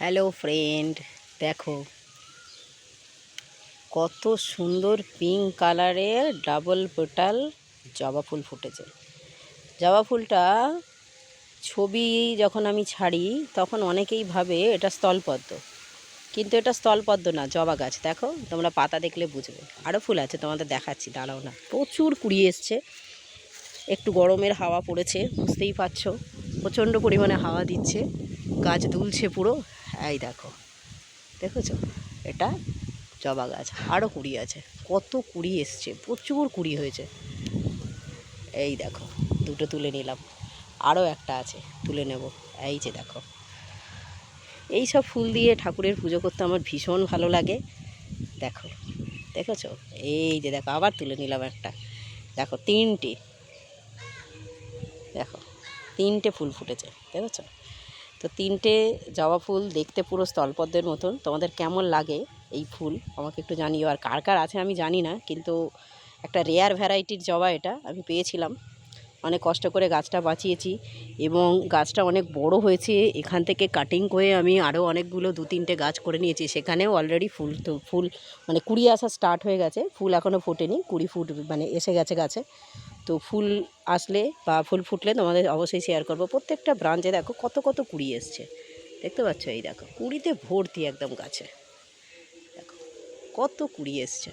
Hello friend, দেখো কত সুন্দর পিঙ্ক কালারের ডাবল পেটাল জবা ফুল ফুটেছে। জবা ফুলটা ছবি যখন আমি ছাড়ি তখন অনেকেই ভাবে এটা স্থলপদ্ম, কিন্তু এটা স্থলপদ্ম না, জবা গাছ। দেখো, তোমরা পাতা দেখলে বুঝবে। আরও ফুল আছে, তোমাদের দেখাচ্ছি, দাঁড়াও না। প্রচুর কুড়ি এসছে। একটু গরমের হাওয়া পড়েছে, বুঝতেই পারছো, প্রচণ্ড পরিমাণে হাওয়া দিচ্ছে, গাছ দুলছে পুরো। এই দেখো, দেখেছো, এটা জবা গাছ। আরও কুড়ি আছে, কত কুড়ি এসছে, প্রচুর কুড়ি হয়েছে। এই দেখো, দুটো তুলে নিলাম, আরও একটা আছে, তুলে নেব। এই যে দেখো, এই সব ফুল দিয়ে ঠাকুরের পুজো করতে আমার ভীষণ ভালো লাগে। দেখো, দেখেছো, এই যে দেখো, আবার তুলে নিলাম একটা। দেখো, দেখো তিনটে ফুল ফুটেছে, দেখেছো। তো তিনটে জবা ফুল দেখতে পুরো স্থলপদ্মের মতন। তোমাদের কেমন লাগে এই ফুল আমাকে একটু জানিও। আর কার কার আছে আমি জানি না, কিন্তু একটা রেয়ার ভ্যারাইটির জবা এটা আমি পেয়েছিলাম। অনেক কষ্ট করে গাছটা বাঁচিয়েছি এবং গাছটা অনেক বড় হয়েছে। এখান থেকে কাটিং করে আমি আরও অনেকগুলো 2-3টে গাছ করে নিয়েছি। সেখানেও অলরেডি ফুল মানে কুড়ি আসা স্টার্ট হয়ে গেছে। ফুল এখনও ফোটেনি, কুড়ি মানে এসে গেছে গাছে। তো ফুল আসলে বা ফুল ফুটলে তোমাদের অবশ্যই শেয়ার করব। প্রত্যেকটা ব্রাঞ্চে দেখো কত কত কুড়ি এসছে, দেখতে পাচ্ছ। এই দেখো, কুড়িতে ভর্তি একদম গাছে, দেখো কত কুড়ি এসছে।